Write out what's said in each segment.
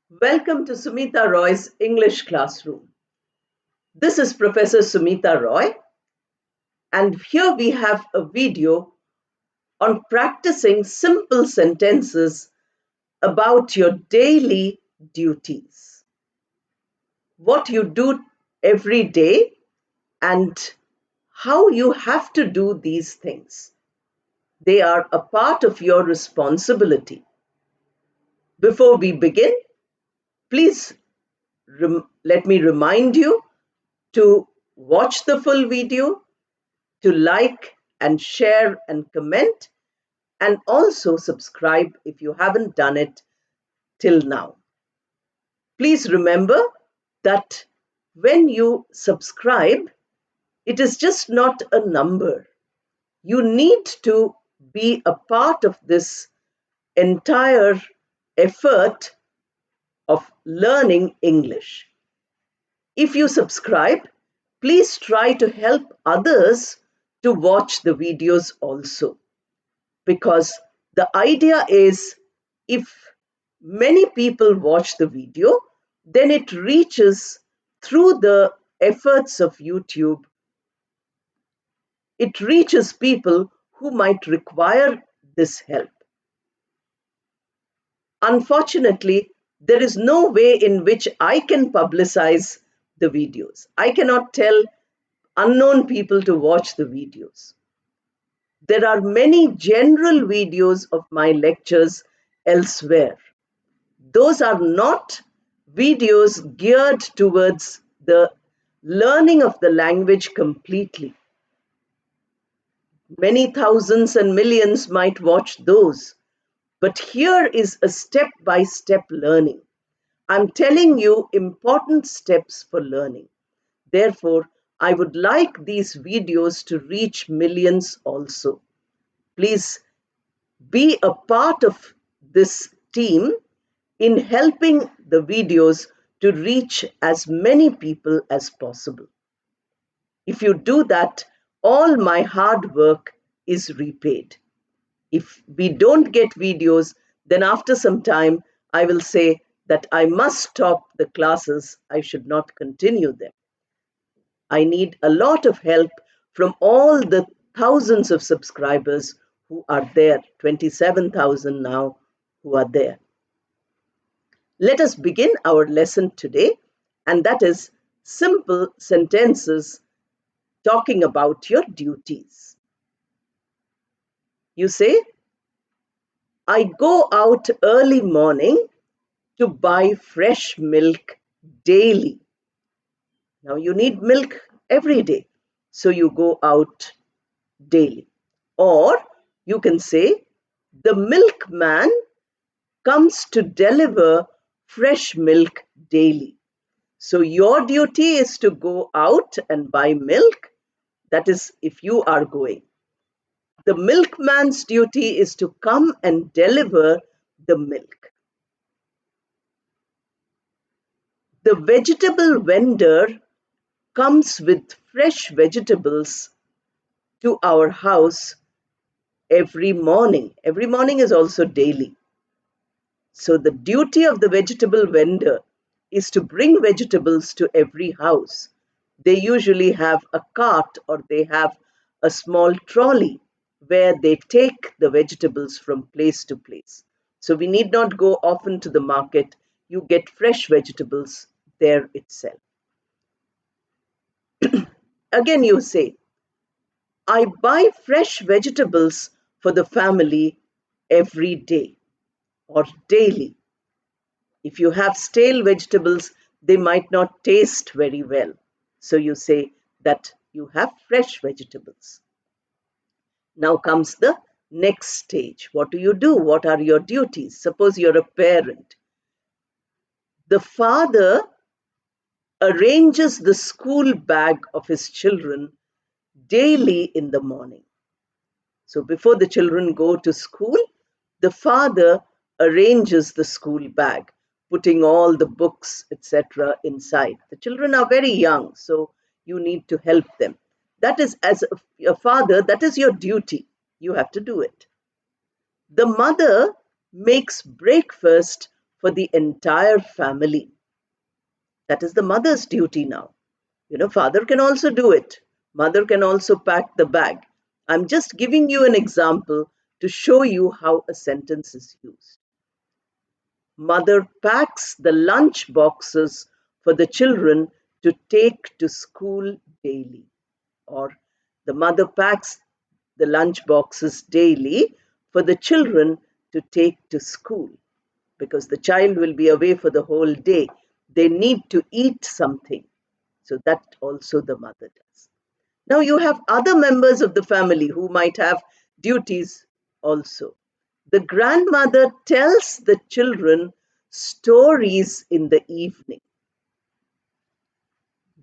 Welcome to Sumita Roy's English classroom. This is Professor Sumita Roy, and here we have a video on practicing simple sentences about your daily duties. What you do every day and how you have to do these things. They are a part of your responsibility. Before we begin, please let me remind you to watch the full video, to like and share and comment, and also subscribe if you haven't done it till now. Please remember that when you subscribe, it is just not a number. You need to be a part of this entire effort of learning English. If you subscribe, please try to help others to watch the videos also. Because the idea is if many people watch the video, then it reaches through the efforts of YouTube, it reaches people who might require this help. Unfortunately, there is no way in which I can publicize the videos. I cannot tell unknown people to watch the videos. There are many general videos of my lectures elsewhere. Those are not videos geared towards the learning of the language completely. Many thousands and millions might watch those. But here is a step-by-step learning. I'm telling you important steps for learning. Therefore, I would like these videos to reach millions also. Please be a part of this team in helping the videos to reach as many people as possible. If you do that, all my hard work is repaid. If we don't get videos, then after some time, I will say that I must stop the classes. I should not continue them. I need a lot of help from all the thousands of subscribers who are there, 27,000 now who are there. Let us begin our lesson today, and that is simple sentences talking about your duties. You say, I go out early morning to buy fresh milk daily. Now you need milk every day, so you go out daily. Or you can say, the milkman comes to deliver fresh milk daily. So your duty is to go out and buy milk. That is, if you are going. The milkman's duty is to come and deliver the milk. The vegetable vendor comes with fresh vegetables to our house every morning. Every morning is also daily. So the duty of the vegetable vendor is to bring vegetables to every house. They usually have a cart or they have a small trolley where they take the vegetables from place to place. So we need not go often to the market. You get fresh vegetables there itself. Again, you say, I buy fresh vegetables for the family every day or daily. If you have stale vegetables, they might not taste very well. So you say that you have fresh vegetables. Now comes the next stage. What do? What are your duties? Suppose you're a parent. The father arranges the school bag of his children daily in the morning. So before the children go to school, the father arranges the school bag, putting all the books, etc., inside. The children are very young, so you need to help them. That is, as a father, that is your duty. You have to do it. The mother makes breakfast for the entire family. That is the mother's duty now. Father can also do it. Mother can also pack the bag. I'm just giving you an example to show you how a sentence is used. Mother packs the lunch boxes for the children to take to school daily. Or the mother packs the lunch boxes daily for the children to take to school, because the child will be away for the whole day. They need to eat something. So that also the mother does. Now you have other members of the family who might have duties also. The grandmother tells the children stories in the evening.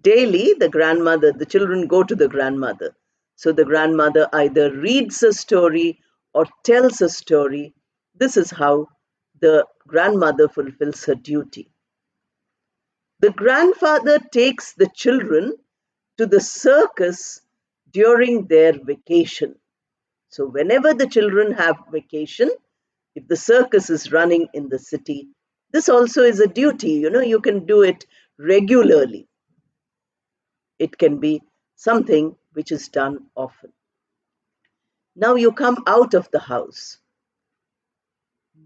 Daily, the children go to the grandmother. So the grandmother either reads a story or tells a story. This is how the grandmother fulfills her duty. The grandfather takes the children to the circus during their vacation. So whenever the children have vacation, if the circus is running in the city, this also is a duty. You can do it regularly. It can be something which is done often. Now you come out of the house.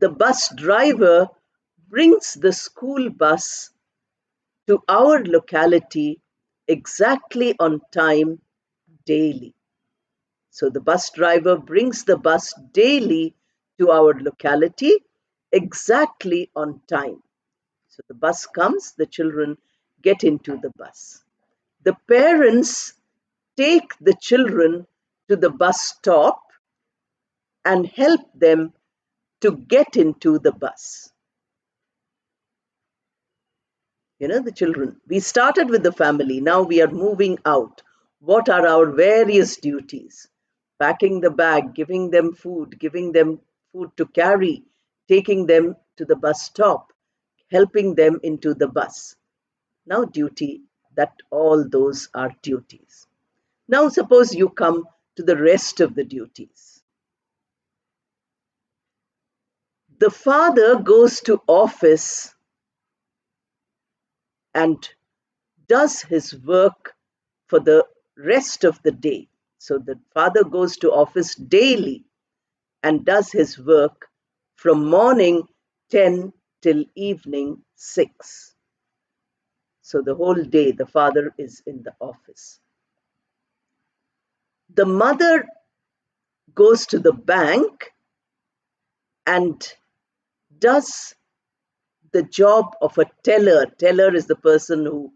The bus driver brings the school bus to our locality exactly on time daily. So the bus driver brings the bus daily to our locality exactly on time. So the bus comes, the children get into the bus. The parents take the children to the bus stop and help them to get into the bus. The children. We started with the family. Now we are moving out. What are our various duties? Packing the bag, giving them food to carry, taking them to the bus stop, helping them into the bus. Now, duty, that all those are duties. Now, suppose you come to the rest of the duties. The father goes to office and does his work for the rest of the day. So the father goes to office daily and does his work from morning 10 till evening 6. So the whole day the father is in the office. The mother goes to the bank and does the job of a teller. Teller is the person who,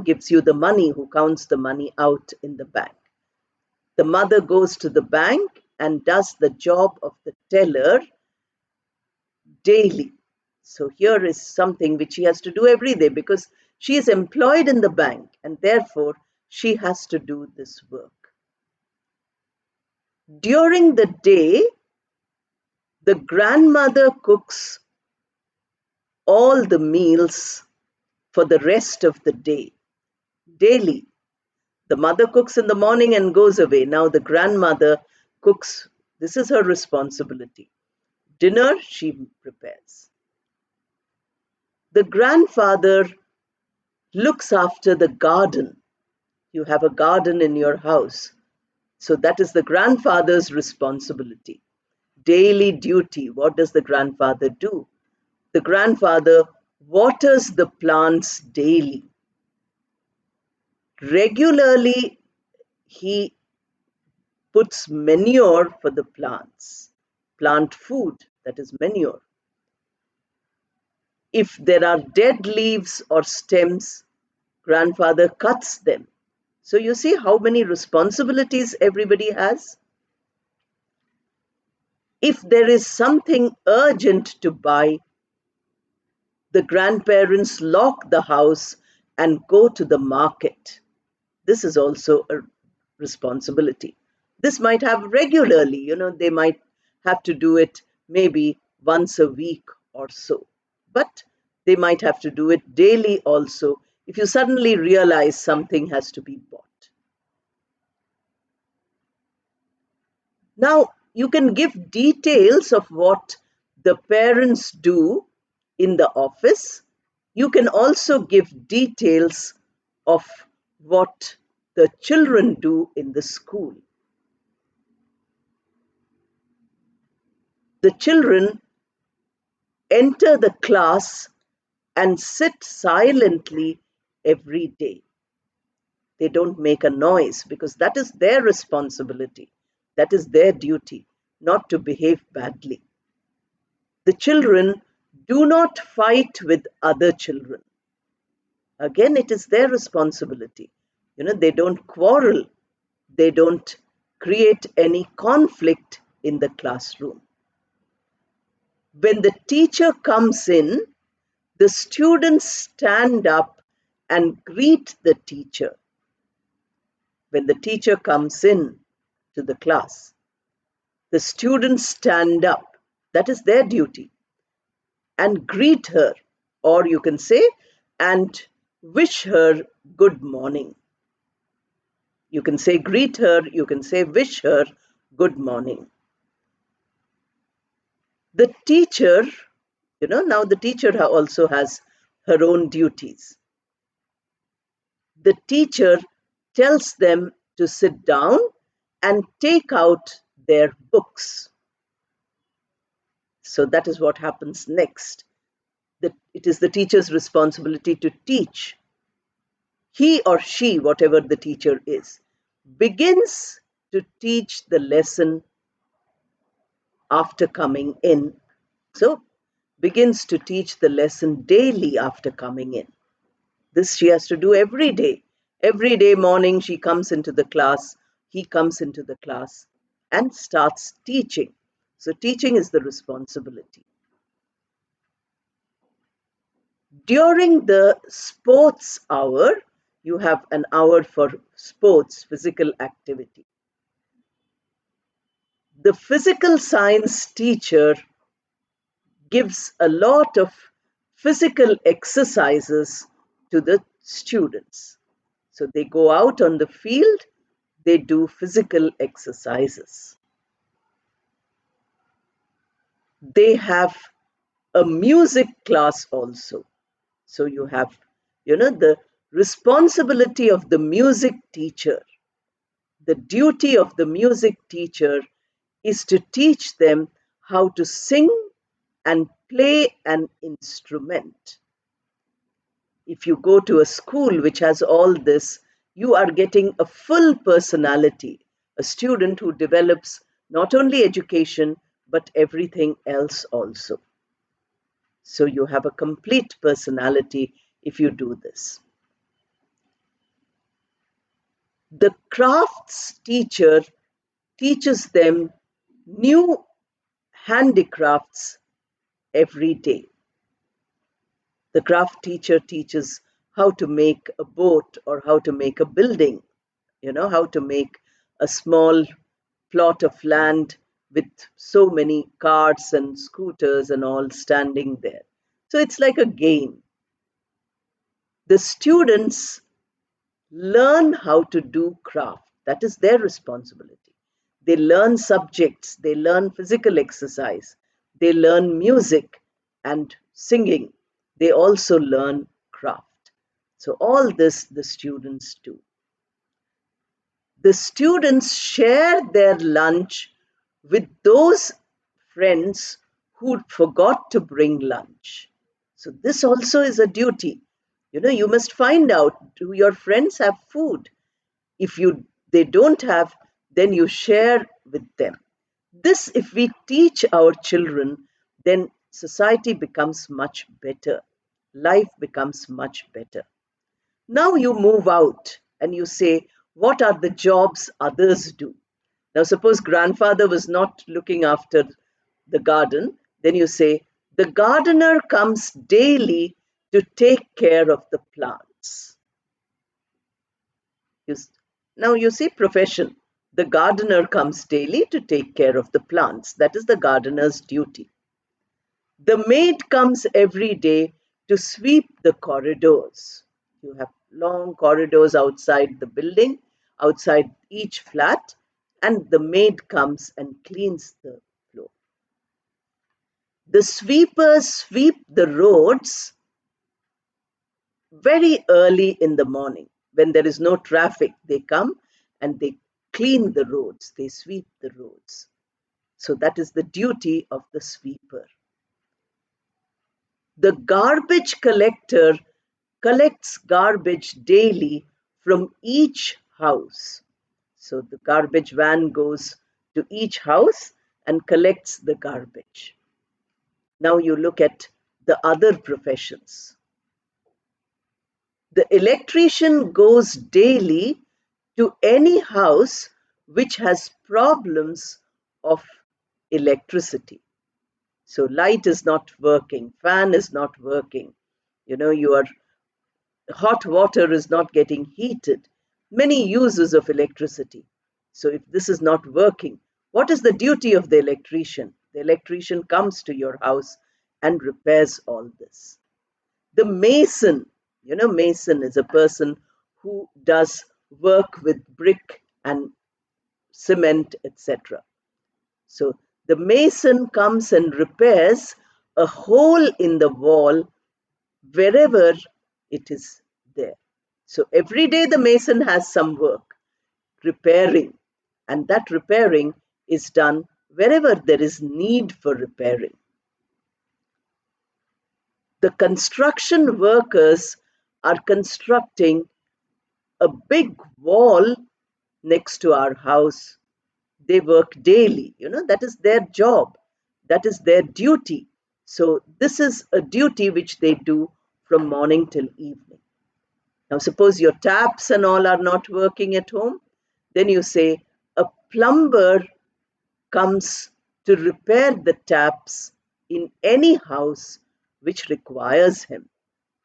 gives you the money, who counts the money out in the bank. The mother goes to the bank and does the job of the teller daily. So here is something which she has to do every day because she is employed in the bank and therefore she has to do this work. During the day, the grandmother cooks all the meals for the rest of the day, daily. The mother cooks in the morning and goes away. Now the grandmother cooks. This is her responsibility. Dinner she prepares. The grandfather looks after the garden. You have a garden in your house. So that is the grandfather's responsibility. Daily duty. What does the grandfather do? The grandfather waters the plants daily. Regularly, he puts manure for the plants, plant food, that is manure. If there are dead leaves or stems, grandfather cuts them. So you see how many responsibilities everybody has? If there is something urgent to buy, the grandparents lock the house and go to the market. This is also a responsibility. This might have regularly, they might have to do it maybe once a week or so. But they might have to do it daily also if you suddenly realize something has to be bought. Now, you can give details of what the parents do in the office. You can also give details of what the children do in the school. The children enter the class and sit silently every day. They don't make a noise because that is their responsibility. That is their duty, not to behave badly. The children do not fight with other children. Again, it is their responsibility. They don't quarrel. They don't create any conflict in the classroom. When the teacher comes in, the students stand up and greet the teacher. When the teacher comes in to the class, the students stand up. That is their duty. And greet her, or you can say, and wish her good morning. You can say greet her, you can say wish her good morning. The teacher, now the teacher also has her own duties. The teacher tells them to sit down and take out their books. So that is what happens next. It is the teacher's responsibility to teach. He or she, whatever the teacher is, begins to teach the lesson after coming in. So, begins to teach the lesson daily after coming in. This she has to do every day. Every day morning she comes into the class, he comes into the class and starts teaching. So, teaching is the responsibility. During the sports hour, you have an hour for sports, physical activity. The physical science teacher gives a lot of physical exercises to the students. So they go out on the field, they do physical exercises. They have a music class also. So you have, the responsibility of the music teacher. The duty of the music teacher is to teach them how to sing and play an instrument. If you go to a school which has all this, you are getting a full personality, a student who develops not only education but everything else also. So you have a complete personality if you do this. The crafts teacher teaches them new handicrafts every day. The craft teacher teaches how to make a boat or how to make a building, how to make a small plot of land with so many carts and scooters and all standing there. So it's like a game. The students learn how to do craft. That is their responsibility. They learn subjects, they learn physical exercise, they learn music and singing. They also learn craft. So, all this the students do. The students share their lunch with those friends who forgot to bring lunch. So, this also is a duty. You must find out, do your friends have food? If they don't have, then you share with them. This, if we teach our children, then society becomes much better. Life becomes much better. Now you move out and you say, what are the jobs others do? Now, suppose grandfather was not looking after the garden, then you say, the gardener comes daily to take care of the plants. Now you see profession. The gardener comes daily to take care of the plants. That is the gardener's duty. The maid comes every day to sweep the corridors. You have long corridors outside the building, outside each flat, and the maid comes and cleans the floor. The sweepers sweep the roads very early in the morning. When there is no traffic, they come and they clean the roads, they sweep the roads. So that is the duty of the sweeper. The garbage collector collects garbage daily from each house. So the garbage van goes to each house and collects the garbage. Now you look at the other professions. The electrician goes daily to any house which has problems of electricity. So light is not working, fan is not working, your hot water is not getting heated. Many uses of electricity. So if this is not working, what is the duty of the electrician? The electrician comes to your house and repairs all this. The mason, mason is a person who does work with brick and cement, etc. So the mason comes and repairs a hole in the wall wherever it is there. So every day the mason has some work, repairing, and that repairing is done wherever there is need for repairing. The construction workers are constructing a big wall next to our house. They work daily, that is their job, that is their duty. So this is a duty which they do from morning till evening. Now suppose your taps and all are not working at home, then you say a plumber comes to repair the taps in any house which requires him.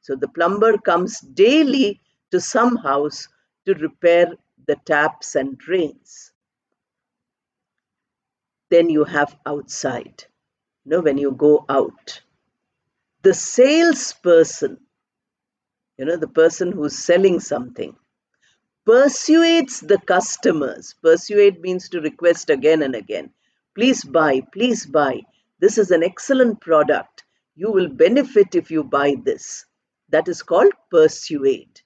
So the plumber comes daily to some house to repair the taps and drains. Then you have outside, when you go out. The salesperson, the person who's selling something, persuades the customers. Persuade means to request again and again. Please buy, please buy. This is an excellent product. You will benefit if you buy this. That is called persuade.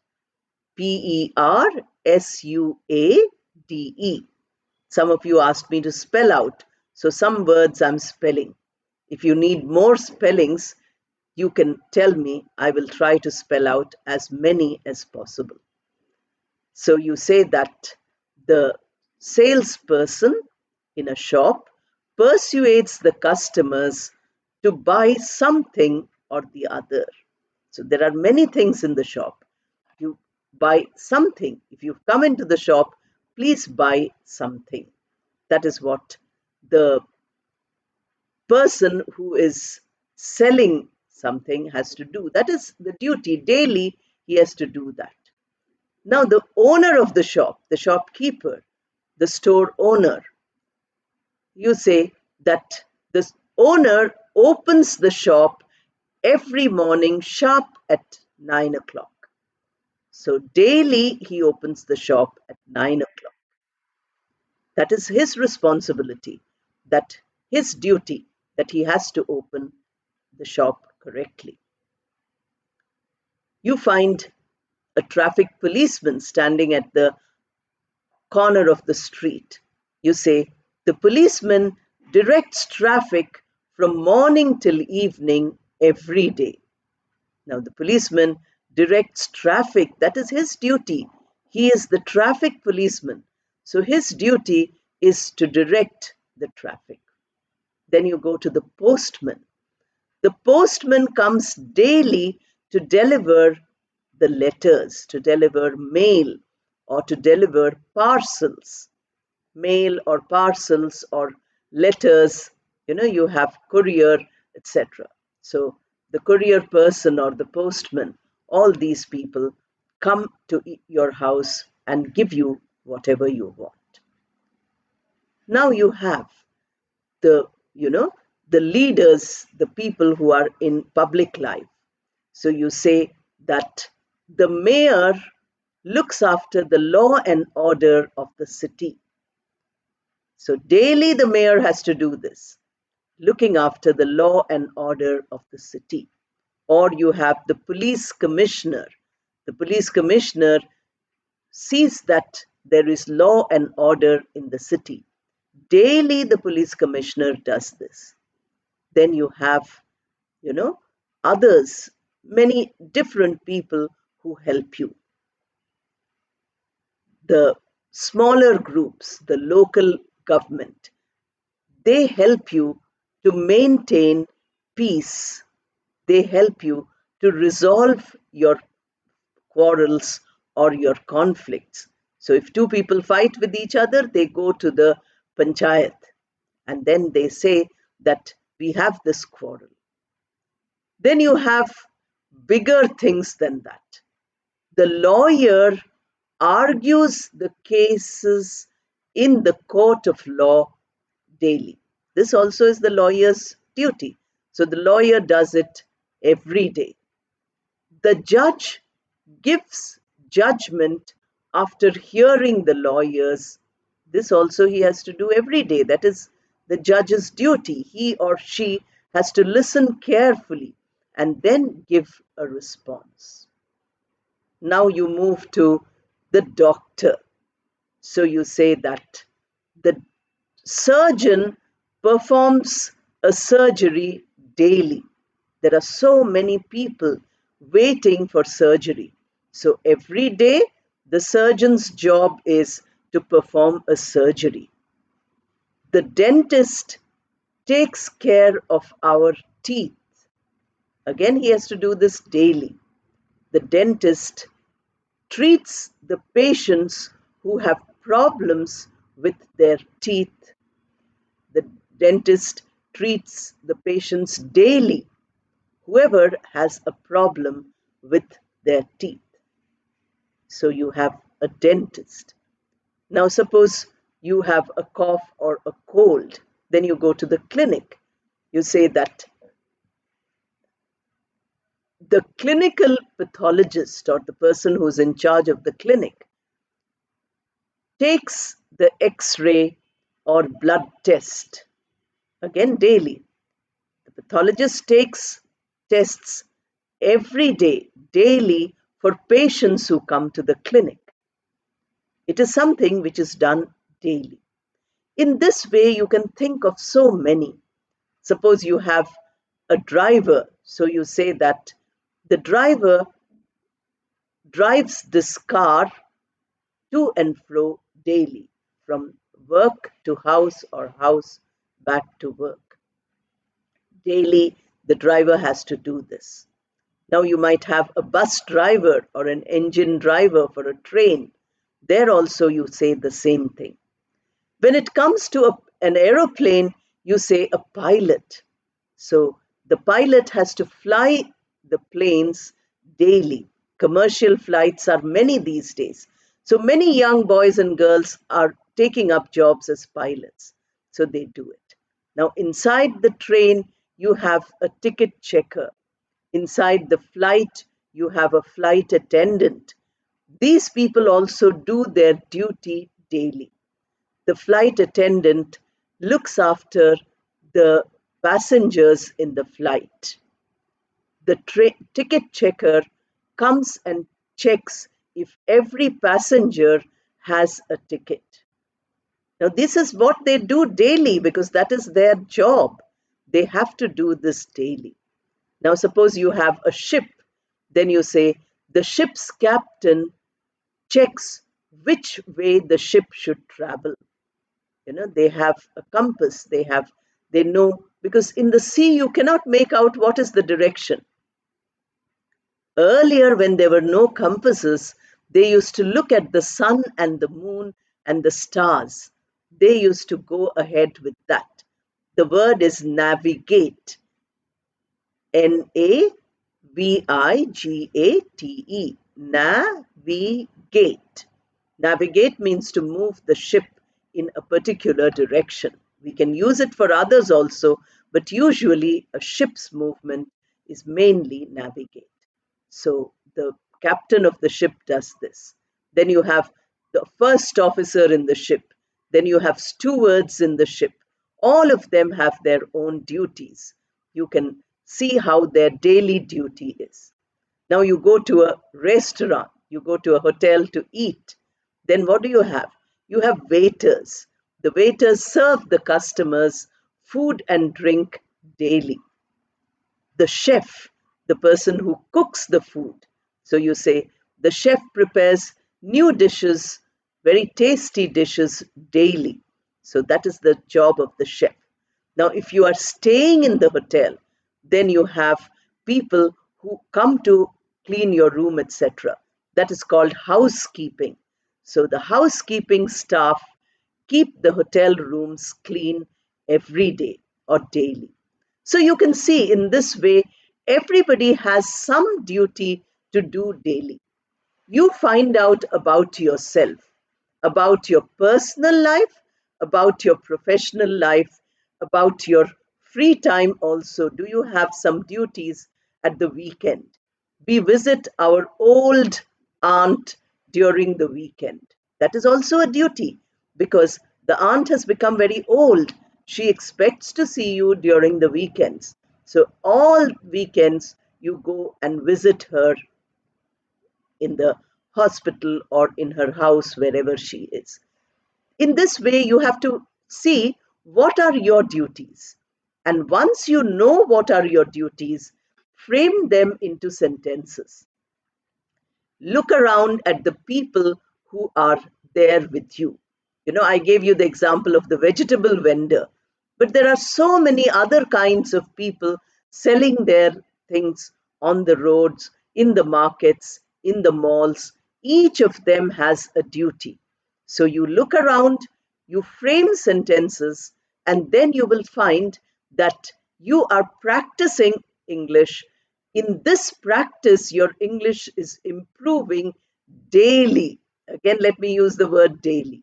Persuade. Some of you asked me to spell out, so some words I'm spelling. If you need more spellings, you can tell me. I will try to spell out as many as possible. So you say that the salesperson in a shop persuades the customers to buy something or the other. So there are many things in the shop. You buy something. If you come into the shop, please buy something. That is what the person who is selling something has to do. That is the duty. Daily, he has to do that. Now, the owner of the shop, the shopkeeper, the store owner, you say that the owner opens the shop every morning sharp at 9 o'clock. So daily he opens the shop at 9 o'clock. That is his responsibility, that his duty, that he has to open the shop correctly. You find a traffic policeman standing at the corner of the street. You say, the policeman directs traffic from morning till evening every day. Now, the policeman directs traffic. That is his duty. He is the traffic policeman. So his duty is to direct the traffic. Then you go to the postman. The postman comes daily to deliver the letters, to deliver mail, or to deliver parcels. Mail or parcels or letters, you have courier, etc. So the courier person or the postman, all these people come to your house and give you whatever you want. Now you have the, the leaders, the people who are in public life. So you say that the mayor looks after the law and order of the city. So daily the mayor has to do this. looking after the law and order of the city. Or you have the police commissioner. The police commissioner sees that there is law and order in the city. Daily, the police commissioner does this. Then you have, you know, others, many different people who help you. The smaller groups, the local government, they help you to maintain peace. They help you to resolve your quarrels or your conflicts. So if two people fight with each other, they go to the panchayat and then they say that we have this quarrel. Then you have bigger things than that. The lawyer argues the cases in the court of law daily. This also is the lawyer's duty. So the lawyer does it every day. The judge gives judgment after hearing the lawyers. This also he has to do every day. That is the judge's duty. He or she has to listen carefully and then give a response. Now you move to the doctor. So you say that the surgeon performs a surgery daily. There are so many people waiting for surgery. So every day, the surgeon's job is to perform a surgery. The dentist takes care of our teeth. Again, he has to do this daily. The dentist treats the patients who have problems with their teeth. The dentist treats the patients daily, whoever has a problem with their teeth. So you have a dentist. Now, suppose you have a cough or a cold, then you go to the clinic. You say that the clinical pathologist or the person who's in charge of the clinic takes the x-ray or blood test, again daily. The pathologist takes tests every day, daily, for patients who come to the clinic. It is something which is done daily. In this way, you can think of so many. Suppose you have a driver, so you say that the driver drives this car to and fro daily, from work to house or house back to work. Daily, the driver has to do this. Now you might have a bus driver or an engine driver for a train. There also you say the same thing. When it comes to an aeroplane, you say a pilot. So the pilot has to fly the planes daily. Commercial flights are many these days. So many young boys and girls are taking up jobs as pilots. So they do it. Now inside the train, you have a ticket checker. Inside the flight, you have a flight attendant. These people also do their duty daily. The flight attendant looks after the passengers in the flight. The ticket checker comes and checks if every passenger has a ticket. Now, this is what they do daily because that is their job. They have to do this daily. Now, suppose you have a ship, then you say the ship's captain checks which way the ship should travel. They have a compass, they know, because in the sea you cannot make out what is the direction. Earlier, when there were no compasses, they used to look at the sun and the moon and the stars. They used to go ahead with that. The word is navigate. Navigate. Navigate. Navigate means to move the ship in a particular direction. We can use it for others also, but usually a ship's movement is mainly navigate. So the captain of the ship does this. Then you have the first officer in the ship. Then you have stewards in the ship. All of them have their own duties. You can see how their daily duty is. Now you go to a restaurant, you go to a hotel to eat. Then what do you have? You have waiters. The waiters serve the customers food and drink daily. The chef, the person who cooks the food. So you say, the chef prepares new dishes, very tasty dishes daily. So that is the job of the chef. Now, if you are staying in the hotel, then you have people who come to clean your room, etc. That is called housekeeping. So the housekeeping staff keep the hotel rooms clean every day or daily. So you can see in this way, everybody has some duty to do daily. You find out about yourself, about your personal life, about your professional life, about your free time also. Do you have some duties at the weekend? We visit our old aunt during the weekend. That is also a duty because the aunt has become very old. She expects to see you during the weekends. So, all weekends, you go and visit her in the hospital or in her house, wherever she is. In this way, you have to see what are your duties. And once you know what are your duties, frame them into sentences. Look around at the people who are there with you. I gave you the example of the vegetable vendor, but there are so many other kinds of people selling their things on the roads, in the markets, in the malls. Each of them has a duty. So you look around, you frame sentences, and then you will find that you are practicing English. In this practice, your English is improving daily. Again, let me use the word daily.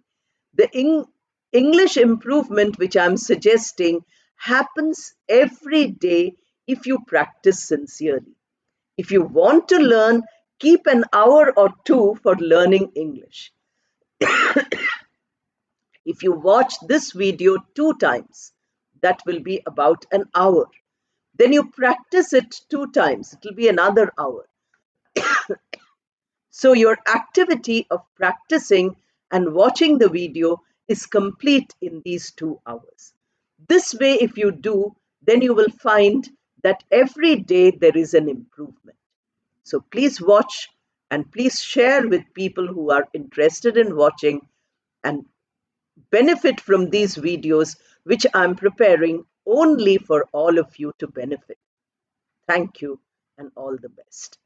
The English improvement, which I'm suggesting, happens every day if you practice sincerely. If you want to learn, keep an hour or two for learning English. If you watch this video 2 times, that will be about an hour. Then you practice it 2 times, it will be another hour. So your activity of practicing and watching the video is complete in these 2 hours. This way, if you do, then you will find that every day there is an improvement. So please watch and please share with people who are interested in watching and benefit from these videos, which I'm preparing only for all of you to benefit. Thank you and all the best.